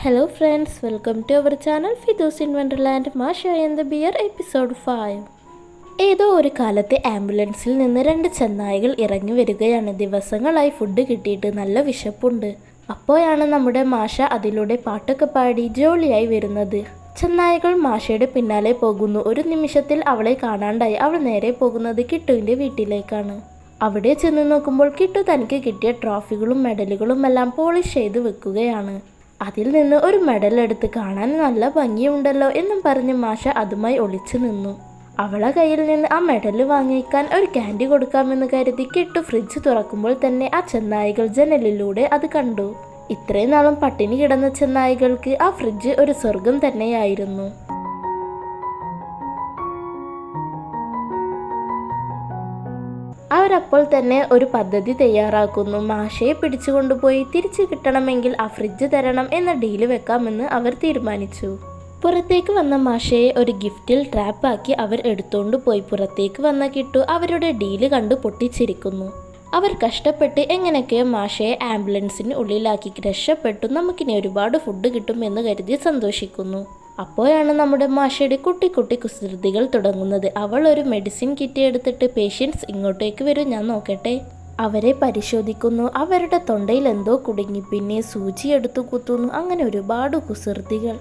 Hello friends, welcome to our channel Fidus in Wonderland, Masha and the Bear episode 5. ഏതോ ഒരു കാലത്തെ ആംബുലൻസിൽ നിന്ന് രണ്ട് ചെന്നായകൾ ഇറങ്ങി വരികയാണ്. ദിവസങ്ങളായി ഫുഡ് കിട്ടിയിട്ട് നല്ല വിശപ്പുണ്ട്. അപ്പോഴാണ് നമ്മുടെ മാഷ അതിലൂടെ പാട്ടൊക്കെ പാടി ജോളിയായി വരുന്നത്. ചെന്നായകൾ മാഷയുടെ പിന്നാലെ പോകുന്നു. ഒരു നിമിഷത്തിൽ അവളെ കാണാണ്ടായി. അവൾ നേരെ പോകുന്നത് കിട്ടുവിൻ്റെ വീട്ടിലേക്കാണ്. അവിടെ ചെന്ന് നോക്കുമ്പോൾ കിട്ടു തനിക്ക് കിട്ടിയ ട്രോഫികളും മെഡലുകളും എല്ലാം പോളിഷ് ചെയ്ത് വെക്കുകയാണ്. അതിൽ നിന്ന് ഒരു മെഡൽ എടുത്ത് കാണാൻ നല്ല ഭംഗിയുണ്ടല്ലോ എന്നും പറഞ്ഞ് മാഷ അതുമായി ഒളിച്ചു നിന്നു. അവളെ കയ്യിൽ നിന്ന് ആ മെഡൽ വാങ്ങിക്കാൻ ഒരു ക്യാൻഡി കൊടുക്കാമെന്ന് കരുതി കിട്ടു ഫ്രിഡ്ജ് തുറക്കുമ്പോൾ തന്നെ ആ ചെന്നായികൾ ജനലിലൂടെ അത് കണ്ടു. ഇത്രയും നാളും പട്ടിണി കിടന്ന ചെന്നായികൾക്ക് ആ ഫ്രിഡ്ജ് ഒരു സ്വർഗം തന്നെയായിരുന്നു. അവരപ്പോൾ തന്നെ ഒരു പദ്ധതി തയ്യാറാക്കുന്നു. മാഷയെ പിടിച്ചുകൊണ്ടുപോയി തിരിച്ചു കിട്ടണമെങ്കിൽ ആ ഫ്രിഡ്ജ് തരണം എന്ന ഡീല് വെക്കാമെന്ന് അവർ തീരുമാനിച്ചു. പുറത്തേക്ക് വന്ന മാഷയെ ഒരു ഗിഫ്റ്റിൽ ട്രാപ്പാക്കി അവർ എടുത്തുകൊണ്ട് പോയി. പുറത്തേക്ക് വന്ന കിട്ടു അവരുടെ ഡീല് കണ്ടു പൊട്ടിച്ചിരിക്കുന്നു. അവർ കഷ്ടപ്പെട്ട് എങ്ങനെയൊക്കെയോ മാഷയെ ആംബുലൻസിന് ഉള്ളിലാക്കി രക്ഷപ്പെട്ടു. നമുക്കിനി ഒരുപാട് ഫുഡ് കിട്ടുമെന്ന് കരുതി സന്തോഷിക്കുന്നു. അപ്പോഴാണ് നമ്മുടെ മാഷയുടെ കുട്ടി കുട്ടി കുസൃതികൾ തുടങ്ങുന്നത്. അവൾ ഒരു മെഡിസിൻ കിറ്റ് എടുത്തിട്ട് പേഷ്യൻസ് ഇങ്ങോട്ടേക്ക് വരും, ഞാൻ നോക്കട്ടെ. അവരെ പരിശോധിക്കുന്നു. അവരുടെ തൊണ്ടയിൽ എന്തോ കുടുങ്ങി. പിന്നെ സൂചി എടുത്തു കുത്തുന്നു. അങ്ങനെ ഒരുപാട് കുസൃതികൾ.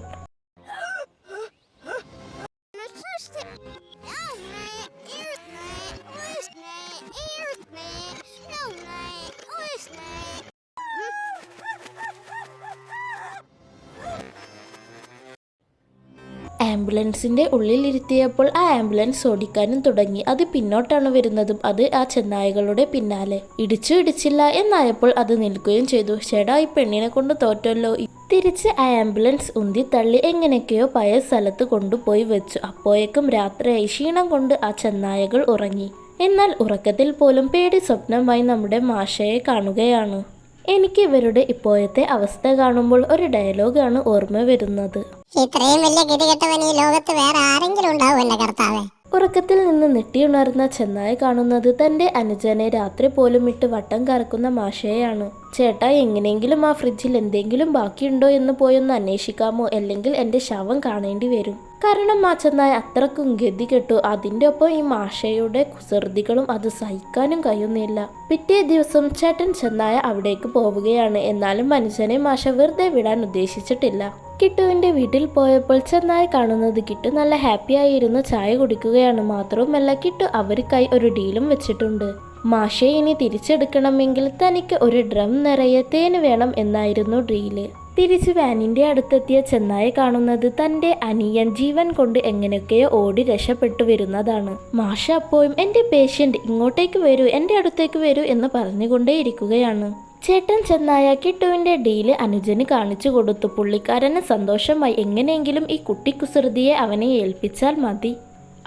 ആംബുലൻസിൻ്റെ ഉള്ളിലിരുത്തിയപ്പോൾ ആ ആംബുലൻസ് ഓടിക്കാനും തുടങ്ങി. അത് പിന്നോട്ടാണ് വരുന്നതും അത് ആ ചെന്നായകളുടെ പിന്നാലെ. ഇടിച്ചില്ല എന്നായപ്പോൾ അത് നിൽക്കുകയും ചെയ്തു. ചേടാ, ഈ പെണ്ണിനെ കൊണ്ട് തോറ്റല്ലോ. തിരിച്ച് ആ ആംബുലൻസ് ഉന്തി തള്ളി എങ്ങനെയൊക്കെയോ പഴയ സ്ഥലത്ത് കൊണ്ടുപോയി വെച്ചു. അപ്പോഴേക്കും രാത്രിയായി. ക്ഷീണം കൊണ്ട് ആ ചെന്നായകൾ ഉറങ്ങി. എന്നാൽ ഉറക്കത്തിൽ പോലും പേടി സ്വപ്നമായി നമ്മുടെ മാഷയെ കാണുകയാണ്. എനിക്ക് ഇവരുടെ ഇപ്പോഴത്തെ അവസ്ഥ കാണുമ്പോൾ ഒരു ഡയലോഗാണ് ഓർമ്മ വരുന്നത്. ഇത്രയും വലിയ ഗതികെട്ടവൻ ഈ ലോകത്ത് വേറെ ആരെങ്കിലും ഉണ്ടാവും എന്റെ കർത്താവേ. ഉറക്കത്തിൽ നിന്ന് നെട്ടിയുണർന്ന ചെന്നായ കാണുന്നത് തന്റെ അനുജനെ രാത്രി പോലും ഇട്ട് വട്ടം കറക്കുന്ന മാഷയെയാണ്. ചേട്ടാ, എങ്ങനെയെങ്കിലും ആ ഫ്രിഡ്ജിൽ എന്തെങ്കിലും ബാക്കിയുണ്ടോ എന്ന് പോയൊന്ന് അന്വേഷിക്കാമോ? അല്ലെങ്കിൽ എന്റെ ശവം കാണേണ്ടി വരും. കാരണം ആ ചെന്നായ അത്രക്കും ഗതി കെട്ടു. അതിൻ്റെ ഒപ്പം ഈ മാഷയുടെ കുസൃതികളും അത് സഹിക്കാനും കഴിയുന്നില്ല. പിറ്റേ ദിവസം ചേട്ടൻ ചെന്നായ അവിടേക്ക് പോവുകയാണ്. എന്നാലും മനുഷ്യനെ മാഷ വെറുതെ വിടാൻ ഉദ്ദേശിച്ചിട്ടില്ല. കിട്ടുവിൻ്റെ വീട്ടിൽ പോയപ്പോൾ ചെന്നായ കാണുന്നത് കിട്ടു നല്ല ഹാപ്പി ആയിരുന്നു ചായ കുടിക്കുകയാണ്. മാത്രവുമല്ല കിട്ടു അവർക്കായി ഒരു ഡീലും വെച്ചിട്ടുണ്ട്. മാഷയെ ഇനി തിരിച്ചെടുക്കണമെങ്കിൽ തനിക്ക് ഒരു ഡ്രം നിറയെ തേന് വേണം എന്നായിരുന്നു ഡീല്. തിരിച്ച് വാനിൻ്റെ അടുത്തെത്തിയ ചെന്നായ കാണുന്നത് തൻ്റെ അനിയൻ ജീവൻ കൊണ്ട് എങ്ങനെയൊക്കെയോ ഓടി രക്ഷപ്പെട്ടു വരുന്നതാണ്. മാഷ അപ്പോഴും എൻ്റെ പേഷ്യൻ്റ് ഇങ്ങോട്ടേക്ക് വരൂ, എൻ്റെ അടുത്തേക്ക് വരൂ എന്ന് പറഞ്ഞുകൊണ്ടേയിരിക്കുകയാണ്. ചേട്ടൻ ചെന്നായ കിട്ടുവിൻ്റെ ഡീല് അനുജന് കാണിച്ചു കൊടുത്തു. പുള്ളിക്കാരന് സന്തോഷമായി. എങ്ങനെയെങ്കിലും ഈ കുട്ടിക്കുസൃതിയെ അവനെ ഏൽപ്പിച്ചാൽ മതി.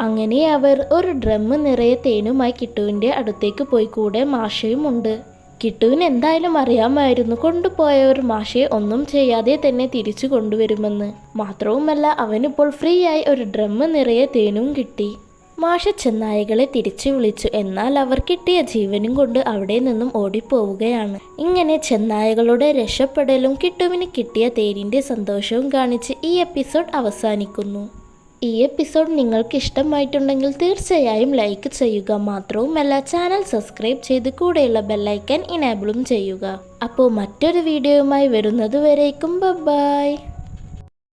അങ്ങനെ അവർ ഒരു ഡ്രം നിറയെ തേനുമായി കിട്ടുവിൻ്റെ അടുത്തേക്ക് പോയി. കൂടെ മാഷയും ഉണ്ട്. കിട്ടുവിന് എന്തായാലും അറിയാമായിരുന്നു കൊണ്ടുപോയവർ മാഷയെ ഒന്നും ചെയ്യാതെ തന്നെ തിരിച്ചു കൊണ്ടുവരുമെന്ന്. മാത്രവുമല്ല അവനിപ്പോൾ ഫ്രീ ആയി ഒരു ഡ്രം നിറയെ തേനും കിട്ടി. മാഷ ചെന്നായകളെ തിരിച്ചു വിളിച്ചു. എന്നാൽ അവർ കിട്ടിയ ജീവനും കൊണ്ട് അവിടെ നിന്നും ഓടിപ്പോവുകയാണ്. ഇങ്ങനെ ചെന്നായകളുടെ രക്ഷപ്പെടലും കിട്ടുവിന് കിട്ടിയ തേനിൻ്റെ സന്തോഷവും കാണിച്ച് ഈ എപ്പിസോഡ് അവസാനിക്കുന്നു. ഈ എപ്പിസോഡ് നിങ്ങൾക്ക് ഇഷ്ടമായിട്ടുണ്ടെങ്കിൽ തീർച്ചയായും ലൈക്ക് ചെയ്യുക. മാത്രവുമല്ല ചാനൽ സബ്സ്ക്രൈബ് ചെയ്ത് കൂടെയുള്ള ബെല്ലൈക്കൻ ഇനേബിളും ചെയ്യുക. അപ്പോൾ മറ്റൊരു വീഡിയോയുമായി വരുന്നത് വരേക്കും ബൈ.